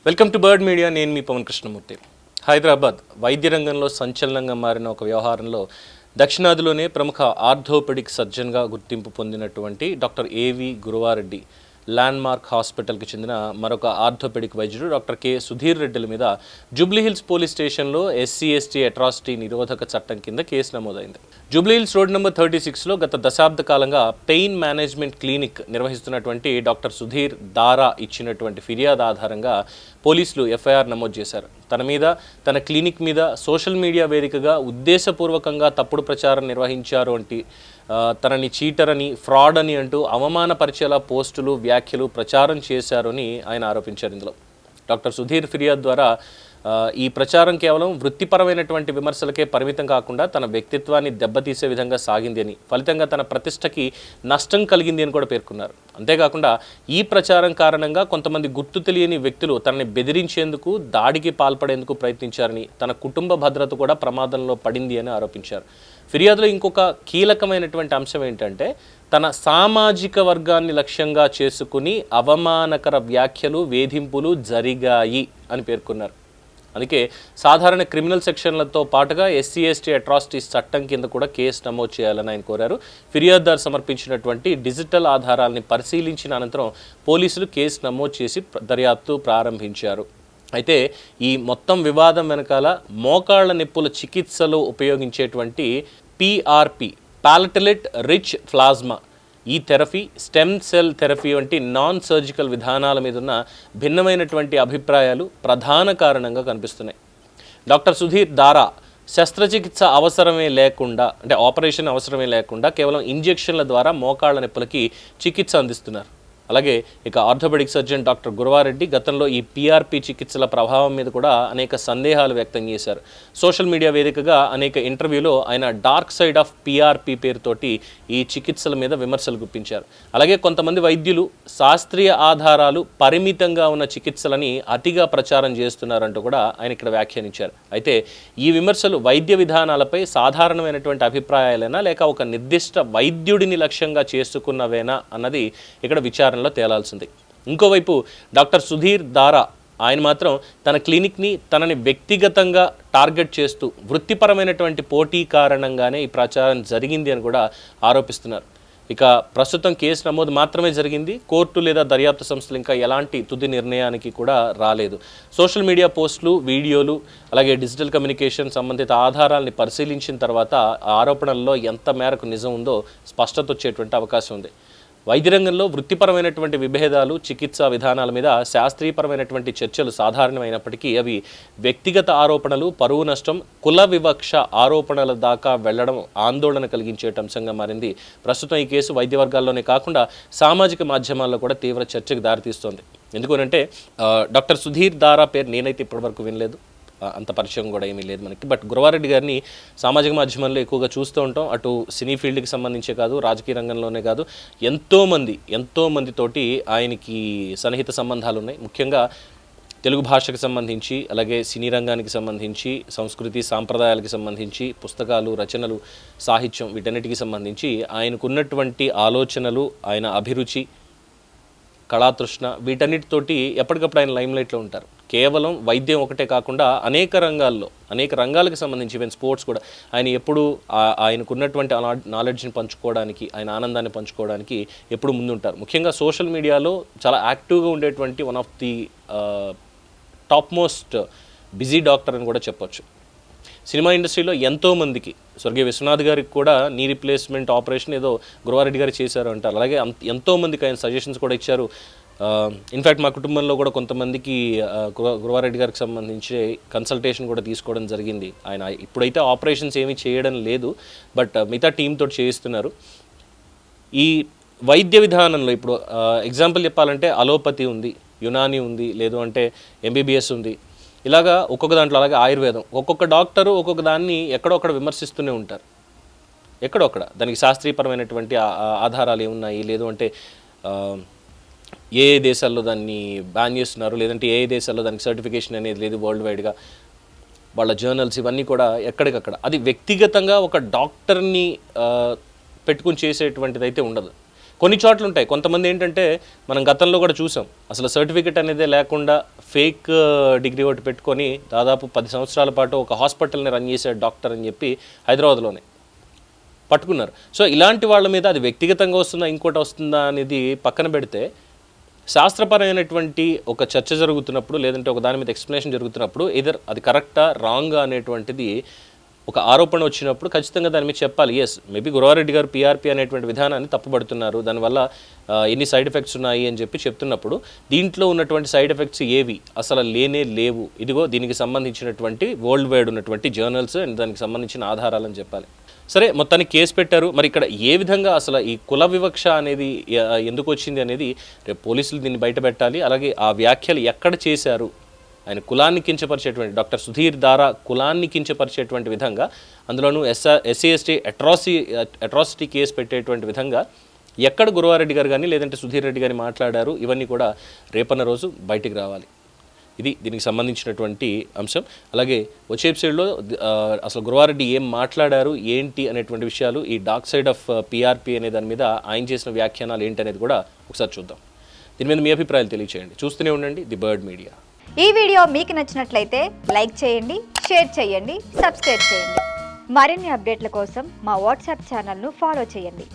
Welcome to bird media. నేను మీ పవన్ కృష్ణమూర్తి. హైదరాబాద్ వైద్య రంగంలో సంచలనంగా మారిన ఒక వ్యవహారంలో దక్షిణాదిలోనే ప్రముఖ ఆర్థోపెడిక్ సర్జన్గా గుర్తింపు పొందినటువంటి డాక్టర్ ఏవి గురువారెడ్డి ల్యాండ్మార్క్ హాస్పిటల్కి చెందిన మరొక ఆర్థోపెడిక్ వైద్యుడు డాక్టర్ కె సుధీర్ రెడ్డిల మీద జూబ్లీహిల్స్ పోలీస్ స్టేషన్లో SC/ST అట్రాసిటీ నిరోధక చట్టం కింద కేసు నమోదైంది. జూబ్లీహిల్స్ రోడ్ నెంబర్ 36లో గత దశాబ్ద కాలంగా పెయిన్ మేనేజ్మెంట్ క్లినిక్ నిర్వహిస్తున్నటువంటి డాక్టర్ సుధీర్ దారా ఇచ్చినటువంటి ఫిర్యాదు ఆధారంగా పోలీసులు FIR నమోదు చేశారు. తన మీద, తన క్లినిక్ మీద సోషల్ మీడియా వేదికగా ఉద్దేశపూర్వకంగా తప్పుడు ప్రచారం నిర్వహించారు అంటే తనని చీటర్ అని, ఫ్రాడ్ అని అంటూ అవమానపరిచేలా పోస్టులు, వ్యాఖ్యలు ప్రచారం చేశారు అని ఆయన ఆరోపించారు. ఇందులో డాక్టర్ సుధీర్ ఫిర్యాదు ద్వారా ఈ ప్రచారం కేవలం వృత్తిపరమైనటువంటి విమర్శలకే పరిమితం కాకుండా తన వ్యక్తిత్వాన్ని దెబ్బతీసే విధంగా సాగింది అని, ఫలితంగా తన ప్రతిష్టకి నష్టం కలిగింది అని కూడా పేర్కొన్నారు. అంతేకాకుండా ఈ ప్రచారం కారణంగా కొంతమంది గుర్తు తెలియని వ్యక్తులు తనని బెదిరించేందుకు, దాడికి పాల్పడేందుకు ప్రయత్నించారని, తన కుటుంబ భద్రత కూడా ప్రమాదంలో పడింది అని ఆరోపించారు. ఫిర్యాదులో ఇంకొక కీలకమైనటువంటి అంశం ఏంటంటే, తన సామాజిక వర్గాన్ని లక్ష్యంగా చేసుకుని అవమానకర వ్యాఖ్యలు, వేధింపులు జరిగాయి అని పేర్కొన్నారు. అందుకే సాధారణ క్రిమినల్ సెక్షన్లతో పాటుగా SC/ST అట్రాసిటీస్ చట్టం కింద కూడా కేసు నమోదు చేయాలని ఆయన కోరారు. ఫిర్యాదుదారు సమర్పించినటువంటి డిజిటల్ ఆధారాలని పరిశీలించిన అనంతరం పోలీసులు కేసు నమోదు చేసి దర్యాప్తు ప్రారంభించారు. అయితే ఈ మొత్తం వివాదం వెనకాల మోకాళ్ల నొప్పుల చికిత్సలో ఉపయోగించేటువంటి PRP పాలటెలెట్ రిచ్ ప్లాస్మా, ఈ థెరపీ, స్టెమ్ సెల్ థెరపీ వంటి నాన్ సర్జికల్ విధానాల మీద ఉన్న భిన్నమైనటువంటి అభిప్రాయాలు ప్రధాన కారణంగా కనిపిస్తున్నాయి. డాక్టర్ సుధీర్ దారా శస్త్రచికిత్స అవసరమే లేకుండా, అంటే ఆపరేషన్ అవసరమే లేకుండా కేవలం ఇంజెక్షన్ల ద్వారా మోకాళ్ల నొప్పులకి చికిత్స అందిస్తున్నారు. అలాగే ఇక ఆర్థోపెడిక్ సర్జన్ డాక్టర్ గురువారెడ్డి గతంలో ఈ PRP చికిత్సల ప్రభావం మీద కూడా అనేక సందేహాలు వ్యక్తం చేశారు. సోషల్ మీడియా వేదికగా అనేక ఇంటర్వ్యూలో ఆయన డార్క్ సైడ్ ఆఫ్ PRP పేరుతోటి ఈ చికిత్సల మీద విమర్శలు గుప్పించారు. అలాగే కొంతమంది వైద్యులు శాస్త్రీయ ఆధారాలు పరిమితంగా ఉన్న చికిత్సలని అతిగా ప్రచారం చేస్తున్నారంటూ కూడా ఆయన ఇక్కడ వ్యాఖ్యానించారు. అయితే ఈ విమర్శలు వైద్య విధానాలపై సాధారణమైనటువంటి అభిప్రాయాలైనా లేక ఒక నిర్దిష్ట వైద్యుడిని లక్ష్యంగా చేసుకున్నవేనా అన్నది ఇక్కడ విచారణ తేలాల్సింది. ఇంకోవైపు డాక్టర్ సుధీర్ దారా ఆయన మాత్రం తన క్లినిక్ని, తనని వ్యక్తిగతంగా టార్గెట్ చేస్తూ వృత్తిపరమైనటువంటి పోటీ కారణంగానే ఈ ప్రచారం జరిగింది అని కూడా ఆరోపిస్తున్నారు. ఇక ప్రస్తుతం కేసు నమోదు మాత్రమే జరిగింది. కోర్టు లేదా దర్యాప్తు సంస్థలు ఇంకా ఎలాంటి తుది నిర్ణయానికి కూడా రాలేదు. సోషల్ మీడియా పోస్టులు, వీడియోలు, అలాగే డిజిటల్ కమ్యూనికేషన్ సంబంధిత ఆధారాలని పరిశీలించిన తర్వాత ఆరోపణల్లో ఎంత మేరకు నిజం ఉందో స్పష్టత వచ్చేటువంటి అవకాశం ఉంది. వైద్య రంగంలో వృత్తిపరమైనటువంటి విభేదాలు, చికిత్సా విధానాల మీద శాస్త్రీయపరమైనటువంటి చర్చలు సాధారణమైనప్పటికీ అవి వ్యక్తిగత ఆరోపణలు, పరువు నష్టం, కుల వివక్ష ఆరోపణల దాకా వెళ్లడం ఆందోళన కలిగించే అంశంగా మారింది. ప్రస్తుతం ఈ కేసు వైద్య వర్గాల్లోనే కాకుండా సామాజిక మాధ్యమాల్లో కూడా తీవ్ర చర్చకు దారితీస్తోంది. ఎందుకనంటే డాక్టర్ సుధీర్ దారా పేరు నేనైతే ఇప్పటివరకు వినలేదు, అంత పరిచయం కూడా ఏమీ లేదు మనకి. బట్ గురువారెడ్డి గారిని సామాజిక మాధ్యమాల్లో ఎక్కువగా చూస్తూ ఉంటాం. అటు సినీ ఫీల్డ్కి సంబంధించే కాదు, రాజకీయ రంగంలోనే కాదు, ఎంతోమందితోటి ఆయనకి సన్నిహిత సంబంధాలు ఉన్నాయి. ముఖ్యంగా తెలుగు భాషకు సంబంధించి, అలాగే సినీ రంగానికి సంబంధించి, సంస్కృతి సాంప్రదాయాలకు సంబంధించి, పుస్తకాలు, రచనలు, సాహిత్యం వీటన్నిటికీ సంబంధించి ఆయనకున్నటువంటి ఆలోచనలు, ఆయన అభిరుచి, కళాతృష్ణ వీటన్నిటితోటి ఎప్పటికప్పుడు ఆయన లైమ్లైట్లో ఉంటారు. కేవలం వైద్యం ఒకటే కాకుండా అనేక రంగాలకు సంబంధించి, ఈవెన్ స్పోర్ట్స్ కూడా ఆయన ఎప్పుడు ఆయనకున్నటువంటి నాలెడ్జ్ని పంచుకోవడానికి, ఆయన ఆనందాన్ని పంచుకోవడానికి ఎప్పుడు ముందుంటారు. ముఖ్యంగా సోషల్ మీడియాలో చాలా యాక్టివ్గా ఉండేటువంటి one of the top most busy doctor అని కూడా చెప్పొచ్చు. సినిమా ఇండస్ట్రీలో ఎంతోమందికి, స్వర్గీయ విశ్వనాథ్ గారికి కూడా నీ రీప్లేస్మెంట్ ఆపరేషన్ ఏదో గురువారెడ్డి గారు చేశారు అంటారు. అలాగే ఎంతోమందికి ఆయన సజెషన్స్ కూడా ఇచ్చారు. ఇన్ఫ్యాక్ట్ మా కుటుంబంలో కూడా కొంతమందికి గురువారెడ్డి గారికి సంబంధించి కన్సల్టేషన్ కూడా తీసుకోవడం జరిగింది. ఆయన ఇప్పుడైతే ఆపరేషన్స్ ఏమీ చేయడం లేదు, బట్ మిగతా టీంతో చేయిస్తున్నారు. ఈ వైద్య విధానంలో ఇప్పుడు ఎగ్జాంపుల్ చెప్పాలంటే అలోపతి ఉంది, యునాని ఉంది, లేదు అంటే MBBS ఉంది. ఇలాగా ఒక్కొక్క దాంట్లో, అలాగే ఆయుర్వేదం, ఒక్కొక్క డాక్టరు ఒక్కొక్క దాన్ని ఎక్కడొక్కడ విమర్శిస్తూనే ఉంటారు. ఎక్కడొక్కడ దానికి శాస్త్రీయపరమైనటువంటి ఆధారాలు ఏమున్నాయి, లేదు అంటే ఏ దేశాల్లో దాన్ని బ్యాన్ చేస్తున్నారు, లేదంటే ఏ దేశాల్లో దానికి సర్టిఫికేషన్ అనేది లేదు వరల్డ్ వైడ్గా, వాళ్ళ జర్నల్స్ ఇవన్నీ కూడా ఎక్కడికక్కడ. అది వ్యక్తిగతంగా ఒక డాక్టర్ని పెట్టుకుని చేసేటువంటిది అయితే ఉండదు. కొన్ని చోట్ల ఉంటాయి. కొంతమంది ఏంటంటే మనం గతంలో కూడా చూసాం, అసలు సర్టిఫికెట్ అనేదే లేకుండా ఫేక్ డిగ్రీ ఒకటి పెట్టుకొని దాదాపు 10 సంవత్సరాల పాటు ఒక హాస్పిటల్ని రన్ చేసే డాక్టర్ అని చెప్పి హైదరాబాద్లోనే పట్టుకున్నారు. సో ఇలాంటి వాళ్ళ మీద అది వ్యక్తిగతంగా వస్తుందా ఇంకోటి వస్తుందా అనేది పక్కన పెడితే, శాస్త్రపరమైనటువంటి ఒక చర్చ జరుగుతున్నప్పుడు లేదంటే ఒక దాని మీద ఎక్స్ప్లెనేషన్ జరుగుతున్నప్పుడు ఎదర్ అది కరెక్టా రాంగా అనేటువంటిది ఒక ఆరోపణ వచ్చినప్పుడు ఖచ్చితంగా దాని మీద చెప్పాలి. ఎస్, మేబీ గురవారెడ్డి గారు పీఆర్పీ అనేటువంటి విధానాన్ని తప్పుపడుతున్నారు, దానివల్ల ఎన్ని సైడ్ ఎఫెక్ట్స్ ఉన్నాయి అని చెప్పి చెప్తున్నప్పుడు దీంట్లో ఉన్నటువంటి సైడ్ ఎఫెక్ట్స్ ఏవి అసలు లేనే లేవు, ఇదిగో దీనికి సంబంధించినటువంటి వరల్డ్ వైడ్ ఉన్నటువంటి జర్నల్స్ అండ్ దానికి సంబంధించిన ఆధారాలని చెప్పాలి. సరే, మొత్తానికి కేసు పెట్టారు. మరి ఇక్కడ ఏ విధంగా అసలు ఈ కుల వివక్ష అనేది ఎందుకు వచ్చింది అనేది రేపు పోలీసులు దీన్ని బయట పెట్టాలి. అలాగే ఆ వ్యాఖ్యలు ఎక్కడ చేశారు, ఆయన కులాన్ని కించపరిచేటువంటి డాక్టర్ సుధీర్ దారా కులాన్ని కించపరిచేటువంటి విధంగా, అందులోనూ ఎస్సీ/ఎస్టీ అట్రాసిటీ కేసు పెట్టేటువంటి విధంగా ఎక్కడ గురవారెడ్డి గారు కానీ లేదంటే సుధీర్ రెడ్డి గారిని మాట్లాడారు, ఇవన్నీ కూడా రేపన్న రోజు బయటికి రావాలి. ఇది దీనికి సంబంధించినటువంటి అంశం. అలాగే వచ్చే ఎపిసోడ్లో అసలు గురవారెడ్డి ఏం మాట్లాడారు ఏంటి అనేటువంటి విషయాలు, ఈ డార్క్ సైడ్ ఆఫ్ పీఆర్పీ అనే దాని మీద ఆయన చేసిన వ్యాఖ్యానాలు ఏంటి అనేది కూడా ఒకసారి చూద్దాం. దీని మీద మీ అభిప్రాయాలు తెలియచేయండి. చూస్తూనే ఉండండి ది బర్డ్ మీడియా. ఈ వీడియో మీకు నచ్చినట్లయితే లైక్ చేయండి, షేర్ చేయండి, సబ్స్క్రైబ్ చేయండి. మరిన్ని అప్డేట్ల కోసం మా వాట్సాప్ ఛానల్ను ఫాలో చేయండి.